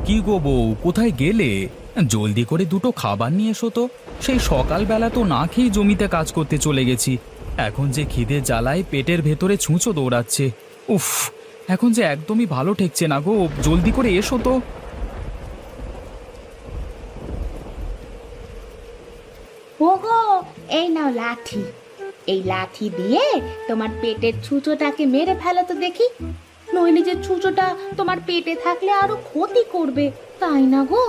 কি গো বউ, কোথায় গেলে? জলদি করে দুটো খাবার নিয়ে এসো তো। সেই সকালবেলা তো না খেয়ে জমিতে কাজ করতে চলে গেছি। এখন যে খিদে জ্বালায় পেটের ভেতরে ছুঁচো দৌড়াচ্ছে। উফ, এখন যে একদমই ভালো ঠেকছে না গো, জলদি করে এসো তো। ওগো, এই নাও লাঠি। এই লাঠি দিয়ে তোমার পেটের ছুঁচোটাকে মেরে ফেলো তো দেখি। নইলে যে ছুঁচোটা তোমার পেটে থাকলে আরো ক্ষতি করবে, তাই না গো?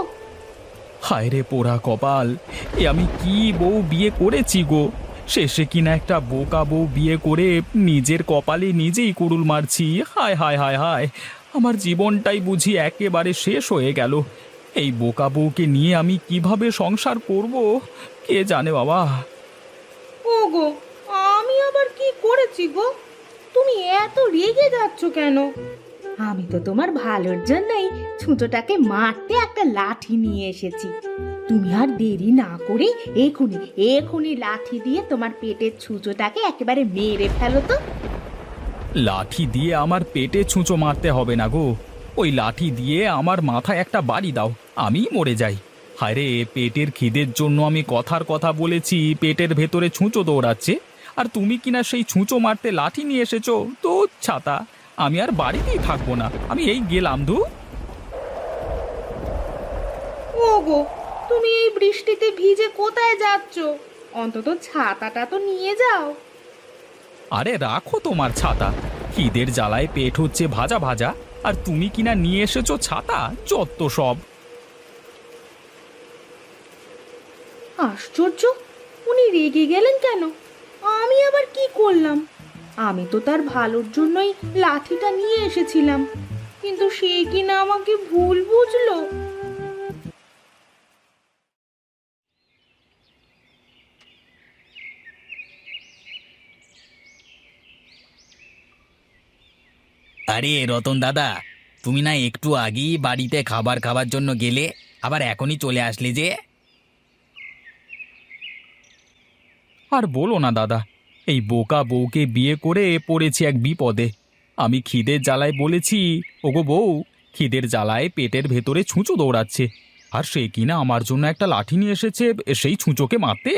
হায় রে পোড়া কপাল, এ আমি কি বউ বিয়ে করেছি গো! শেষে কিনা একটা বোকা বউ বিয়ে করে নিজের কপালে নিজেই কুড়ুল মারছি। হায় হায় হায় হায়, আমার জীবনটাই বুঝি একেবারে শেষ হয়ে গেল। এই বোকা বউকে নিয়ে আমি কিভাবে সংসার করব, কে জানে বাবা। ওগো, আমি আবার কি করেছি গো? তুমি এত রেগে যাচ্ছ কেন? আমি তো তোমার ভালোর জন্যই ছুঁচোটাকে মারতে একটা লাঠি নিয়ে এসেছি। তুমি আর দেরি না করে এখুনি এখুনি লাঠি দিয়ে তোমার পেটের ছুঁচোটাকে একেবারে মেরে ফেলো তো। লাঠি দিয়ে আমার পেটে ছুঁচো মারতে হবে না গো। ওই লাঠি দিয়ে আমার মাথায় একটা বাড়ি দাও, আমি মরে যাই। হায় রে, পেটের খিদের জন্য আমি কথার কথা বলেছি, পেটের ভেতরে ছুঁচো দৌড়াচ্ছে, আর তুমি কিনা সেই ছুঁচো মারতে লাঠি নিয়ে এসেছো। তো ছাতা, আমি আর বাড়িতেই থাকবো না, আমি এই গেলাম ধু। ওগো, তুমি এই বৃষ্টিতে ভিজে কোথায় যাচ্ছ? অন্তত ছাতাটা তো নিয়ে যাও। আরে রাখো তোমার ছাতা, খিদের জ্বালায় পেট হচ্ছে ভাজা ভাজা, আর তুমি কিনা নিয়ে এসেছো ছাতা, যত সব। আশ্চর্য, উনি রেগে গেলেন কেন? আমি আবার কি করলাম? আমি তো তার ভালোর জন্যই লাঠিটা নিয়ে এসেছিলাম, কিন্তু সে কিনা আমাকে ভুল বুঝলো। আরে রতন দাদা, তুমি না একটু আগেই বাড়িতে খাবার খাবার জন্য গেলে, আবার এখনই চলে আসলে যে? আর বলো না দাদা, এই বোকা বউকে বিয়ে করে পড়েছি এক বিপদে। আমি খিদের জ্বালায় বলেছি, ওগো বউ, খিদের জ্বালায় পেটের ভেতরে ছুঁচো দৌড়াচ্ছে, আর সে কিনা আমার জন্য একটা লাঠি নিয়ে এসেছে সেই ছুঁচোকে মারতে।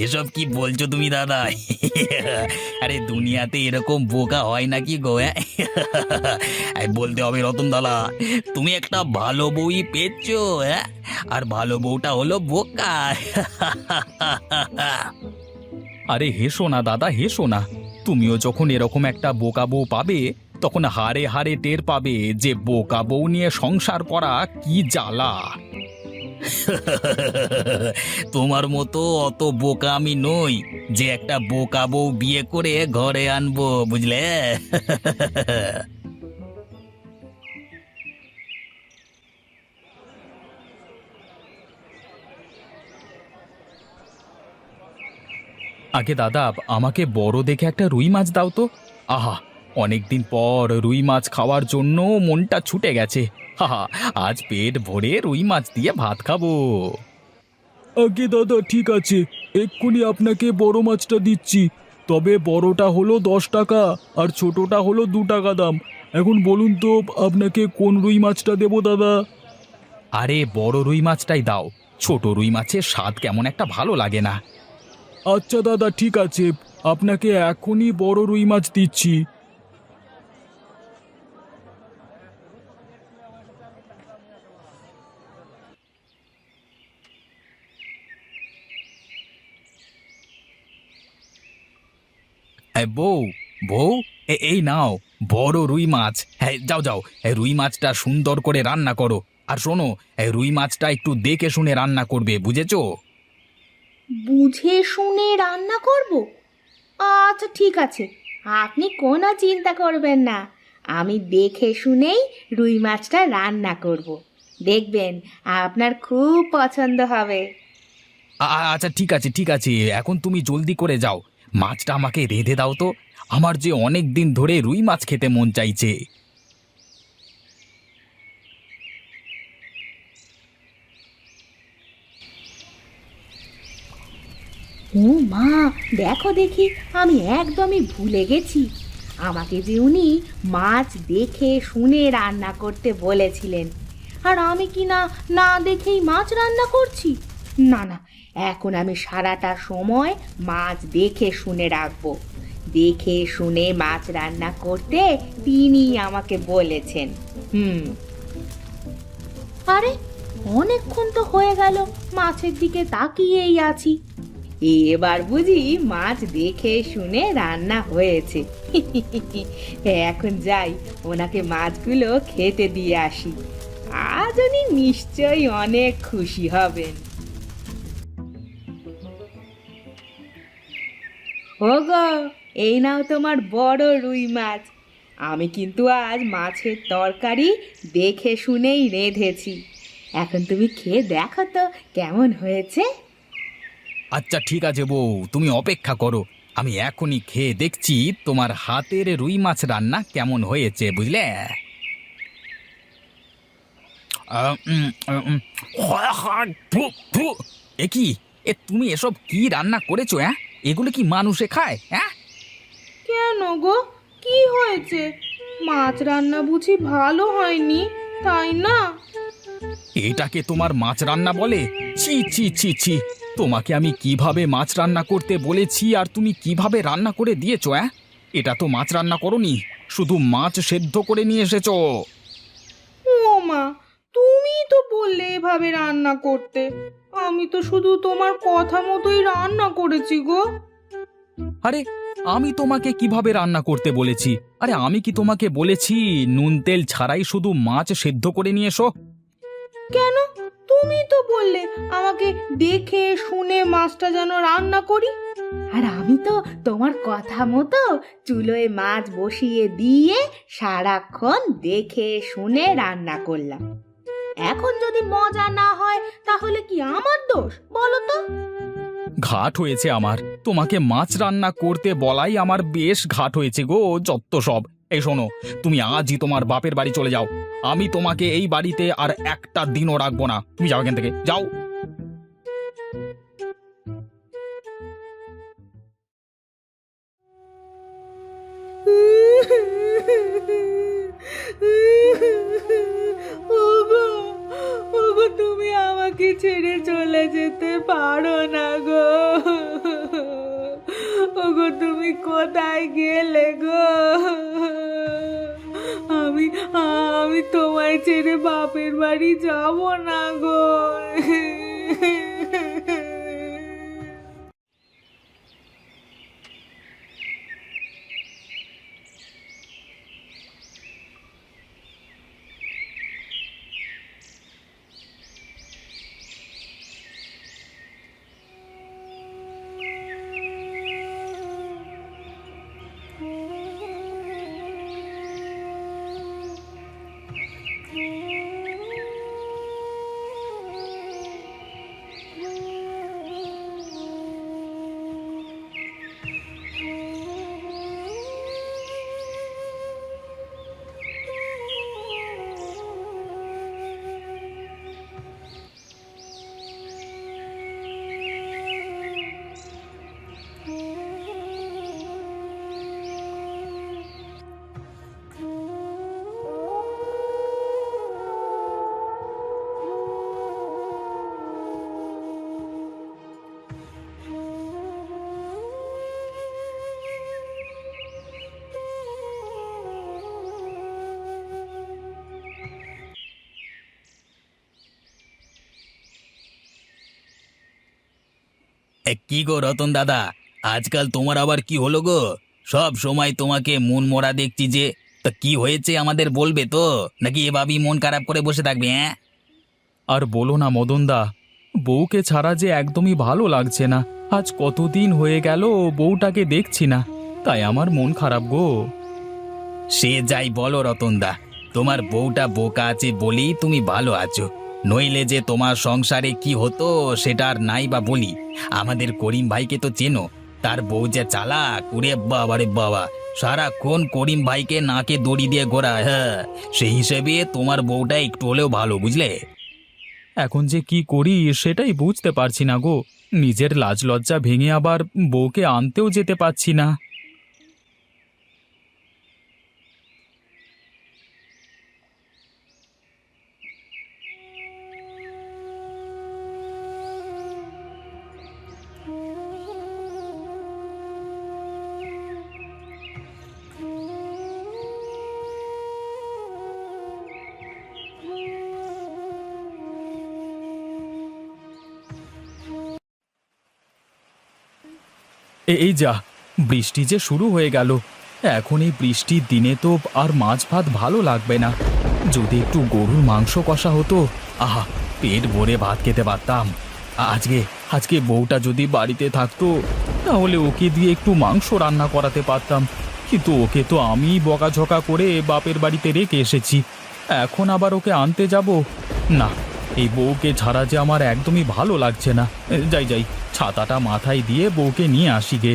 এসব কি বলছো তুমি দাদা? আরে দুনিয়াতে এরকম বোকা হয় নাকি গো? বলতে হবে রতন দাদা, তুমি একটা ভালো বউই পেয়েছো, হ্যাঁ? আর ভালো বউটা হলো বোকা। আরে হেসো না দাদা, হেসো না। তুমিও যখন এরকম একটা বোকা বউ পাবে, তখন হাড়ে হাড়ে টের পাবে যে বোকা বউ নিয়ে সংসার করা কি জ্বালা। তোমার মতো অত বোকা আমি নই যে একটা বোকা বউ বিয়ে করে ঘরে আনবো, বুঝলে? আগে দাদা, আমাকে বড় দেখে একটা রুই মাছ দাও তো। আহা, অনেকদিন পর রুই মাছ খাওয়ার জন্য মনটা ছুটে গেছে। হাহা, আজ পেট ভরে রুই মাছ দিয়ে ভাত খাবো। আগে দাদা, ঠিক আছে, এক্ষুনি আপনাকে বড় মাছটা দিচ্ছি। তবে বড়টা হলো 10 টাকা আর ছোটটা হলো 2 টাকা দাম। এখন বলুন তো আপনাকে কোন রুই মাছটা দেবো দাদা? আরে বড় রুই মাছটাই দাও, ছোট রুই মাছের স্বাদ কেমন একটা ভালো লাগে না। আচ্ছা দাদা, ঠিক আছে, আপনাকে এখনই বড় রুই মাছ দিচ্ছি। বউ, বউ, এই নাও বড় রুই মাছ। হ্যাঁ, যাও যাও, রুই মাছটা সুন্দর করে রান্না করো। আর শোনো, রুই মাছটা একটু দেখে শুনে রান্না করবে, বুঝেছো? বুঝে শুনে রান্না করব? আচ্ছা ঠিক আছে, আপনি কোনো চিন্তা করবেন না। আমি দেখে শুনেই রুই মাছটা রান্না করব। দেখবেন আপনার খুব পছন্দ হবে। আচ্ছা ঠিক আছে, ঠিক আছে, এখন তুমি জলদি করে যাও, মাছটা আমাকে রেঁধে দাও তো। আমার যে অনেক দিন ধরে রুই মাছ খেতে মন চাইছে। ও মা, দেখো দেখি, আমি একদমই ভুলে গেছি। আমাকে যে উনি মাছ দেখে শুনে রান্না করতে বলেছিলেন, আর আমি কি না না দেখেই মাছ রান্না করছি? না না, এখন আমি সারাটা সময় মাছ দেখে শুনে রাখবো। দেখে শুনে মাছ রান্না করতে তিনি আমাকে বলেছেন। আরে অনেকক্ষণ তো হয়ে গেল মাছের দিকে তাকিয়েই আছি, এবার বুঝি মাছ দেখে শুনে রান্না হয়েছে। এখন যাই, ওনাকে মাছগুলো খেতে দিয়ে আসি। আজ উনি নিশ্চয়ই অনেক খুশি হবেন। ওগো, এই নাও তোমার বড় রুই মাছ। আমি কিন্তু আজ মাছের তরকারি দেখে শুনেই রেঁধেছি। এখন তুমি খেয়ে দেখো তো কেমন হয়েছে। আচ্ছা ঠিক আছে বউ, তুমি অপেক্ষা করো, আমি এখনই খেয়ে দেখছি তোমার হাতের রুই মাছ রান্না কেমন হয়েছে, বুঝলে? এ কি, তুমি এসব কি রান্না করেছো? হ্যাঁ, এগুলো কি মানুষে খায়? হ্যাঁ, কেন গো, কি হয়েছে? মাছ রান্না বুঝি ভালো হয়নি, তাই না? এটাকে তোমার মাছ রান্না বলে? ছি ছি ছি ছি, তোমাকে আমি কিভাবে মাছ রান্না করতে বলেছি আর তুমি কিভাবে রান্না করে দিয়েছো? হ্যাঁ, এটা তো মাছ রান্না করোনি, শুধু মাছ সেদ্ধ করে নিয়ে এসেছো। ও মা, তুমিই তো বললে এভাবে রান্না করতে। আমি তো শুধু তোমার কথা মতোই রান্না করেছি গো। আরে আমি তোমাকে কিভাবে রান্না করতে বলেছি? আরে আমি কি তোমাকে বলেছি নুন তেল ছাড়াই শুধু মাছ সেদ্ধ করে নিয়ে এসো? কেন, তুমি তো বললে আমাকে দেখে শুনে মাছটা যেন রান্না করি। আর আমি তো তোমার কথা মতো চুলোয় মাছ বসিয়ে দিয়ে সারাক্ষণ দেখে শুনে রান্না করলাম। এখন যদি মজা না হয় তাহলে কি আমার দোষ বলো তো? ঘাট হয়েছে আমার, তোমাকে মাছ রান্না করতে বলাই আমার বেশ ঘাট হয়েছে গো, যত সব। এই শোনো, তুমি আজই তোমার বাপের বাড়ি চলে যাও। আমি তোমাকে এই বাড়িতে আর একটা দিনও রাখবো না। তুমি যাও এখান থেকে, যাও। ওগো, ওগো, তুমি আমাকে ছেড়ে চলে যেতে পারো না গো। ওগো, তুমি কোথায় গেলে গো? আমি আমি তোমায় ছেড়ে বাপের বাড়ি যাব না গো। কি গো রতন দাদা, আজকাল তোমার আবার কি হলো গো? সব সময় তোমাকে মন মরা দেখছি যে। তা কি হয়েছে আমাদের বলবে তো, নাকি এভাবেই মন খারাপ করে বসে থাকবে? হ্যাঁ, আর বলো না মদনদা, বউকে ছাড়া যে একদমই ভালো লাগছে না। আজ কতদিন হয়ে গেল বউটাকে দেখছি না, তাই আমার মন খারাপ গো। সে যাই বলো রতনদা, তোমার বউটা বোকা আছে বলেই তুমি ভালো আছো, নইলে যে তোমার সংসারে কি হতো সেটা আর নাই বা বলি। আমাদের করিম ভাইকে তো চেনো, তার বউ যে চালাক, উরে বাবা রে বাবা, সারাক্ষণ করিম ভাইকে নাকে দড়ি দিয়ে ঘোরায়। হ্যাঁ, সেই হিসেবে তোমার বউটা একটু হলেও ভালো, বুঝলে? এখন যে কি করি সেটাই বুঝতে পারছি না গো। নিজের লাজ লজ্জা ভেঙে আবার বউকে আনতেও যেতে পারছি না। এই যা, বৃষ্টি যে শুরু হয়ে গেল। এখন এই বৃষ্টির দিনে তো আর মাছ ভাত ভালো লাগবে না। যদি একটু গরুর মাংস কষা হতো, আহা, পেট ভরে ভাত খেতে পারতাম। আজকে আজকে বউটা যদি বাড়িতে থাকতো, তাহলে ওকে দিয়ে একটু মাংস রান্না করাতে পারতাম। কিন্তু ওকে তো আমি বকাঝকা করে বাপের বাড়িতে রেখে এসেছি। এখন আবার ওকে আনতে যাব? না, এই বউকে ছাড়া যে আমার একদমই ভালো লাগছে না। যাই যাই, ছাতাটা মাথায় দিয়ে বউকে নিয়ে আসি গে।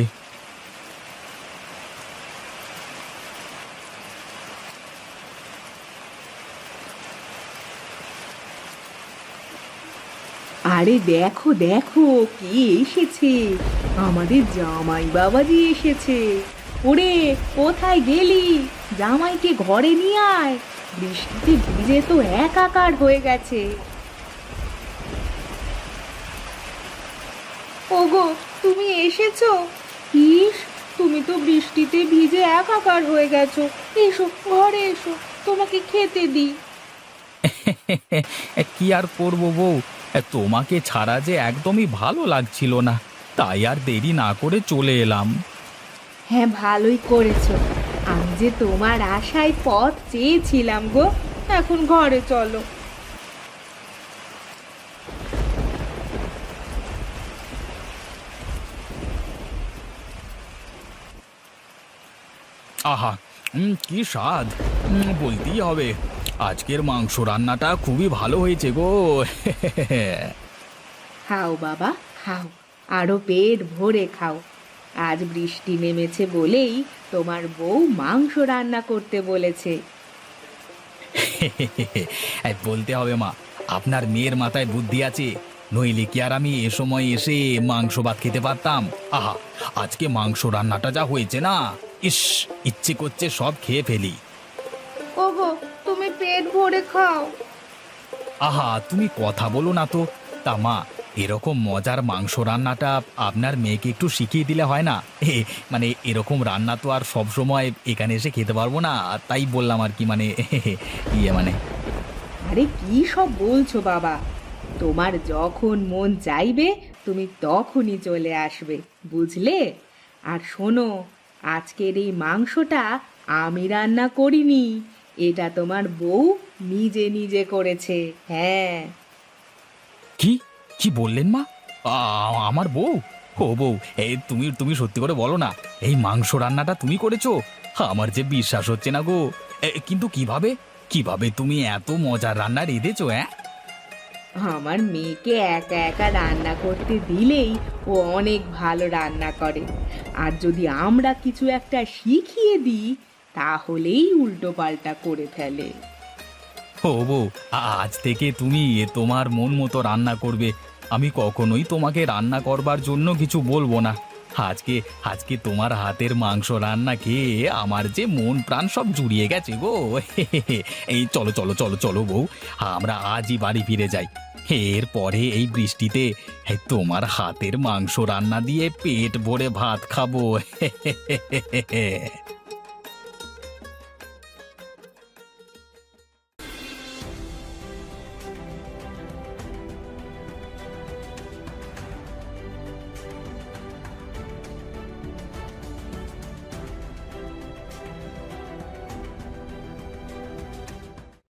আরে দেখো দেখো কে এসেছে, আমাদের জামাই বাবাজি এসেছে। ওরে, কোথায় গেলি? জামাইকে ঘরে নিয়ে আয়, বৃষ্টিতে ভিজে তো একাকার হয়ে গেছে। ওগো, তুমি এসেছো? ইস, তুমি তো বৃষ্টিতে ভিজে একাকার হয়ে গেছো। এসো, ঘরে এসো, তোমাকে খেতে দিই। কি আর করবো বউ, তোমাকে ছাড়া যে একদমই ভালো লাগছিল না, তাই আর দেরি না করে চলে এলাম। হ্যাঁ, ভালোই করেছো। আমি যে তোমার আশায় পথ চেয়েছিলাম গো। এখন ঘরে চলো। আহা, কি স্বাদ! বলতেই হবে, আজকের মাংস রান্নাটা খুবই ভালো হয়েছে গো। খাও বাবা, খাও, আরো পেট ভরে খাও। আজ বৃষ্টি নেমেছে বলেই তোমার বউ মাংস রান্না করতে বলেছে। বলতে হবে মা, আপনার মেয়ের মাথায় বুদ্ধি আছে। নইলে কি আর আমি এ সময় এসে মাংস ভাত খেতে পারতাম? আহা, আজকে মাংস রান্নাটা যা হয়েছে না, ইস, ইচ্ছে করছে সব খেয়ে ফেলি। ওগো, তুমি পেট ভরে খাও। আহা, তুমি কথা বলো না তো। তা মা, এরকম মজার মাংস রান্নাটা আপনার মেয়েকে একটু শিখিয়ে দিলে হয় না? মানে এরকম রান্না তো আর সব সময় এখানে এসে খেতে পারবো না, তাই বললাম আর কি, মানে মানে আরে কি সব বলছো বাবা? তোমার যখন মন চাইবে তুমি তখনই চলে আসবে, বুঝলে? আর শোনো, আজকের এই মাংসটা আমি রান্না করিনি, এটা তোমার বউ নিজে নিজে করেছে। হ্যাঁ। কি কি বললেন মা? আমার বউ? ও বউ, তুমি তুমি সত্যি করে বলো না, এই মাংস রান্নাটা তুমি করেছো? আমার যে বিশ্বাস হচ্ছে না গো। কিন্তু কিভাবে কিভাবে তুমি এত মজার রান্না রেঁধেছো? আমার মেয়েকে একা একা রান্না করতে দিলেই ও অনেক ভালো রান্না করে। আর যদি আমরা কিছু একটা শিখিয়ে দিই, তাহলেই উল্টো পাল্টা করে ফেলে। ও বউ, আজ থেকে তুমি তোমার মন মতো রান্না করবে। আমি কখনোই তোমাকে রান্না করবার জন্য কিছু বলবো না। আজকে আজকে তোমার হাতের মাংস রান্না খেয়ে আমার যে মন প্রাণ সব জুড়িয়ে গেছে গো। এই চলো চলো চলো চলো বউ, আমরা আজই বাড়ি ফিরে যাই। এরপরে এই বৃষ্টিতে তোমার হাতের মাংস রান্না দিয়ে পেট ভরে ভাত খাবো।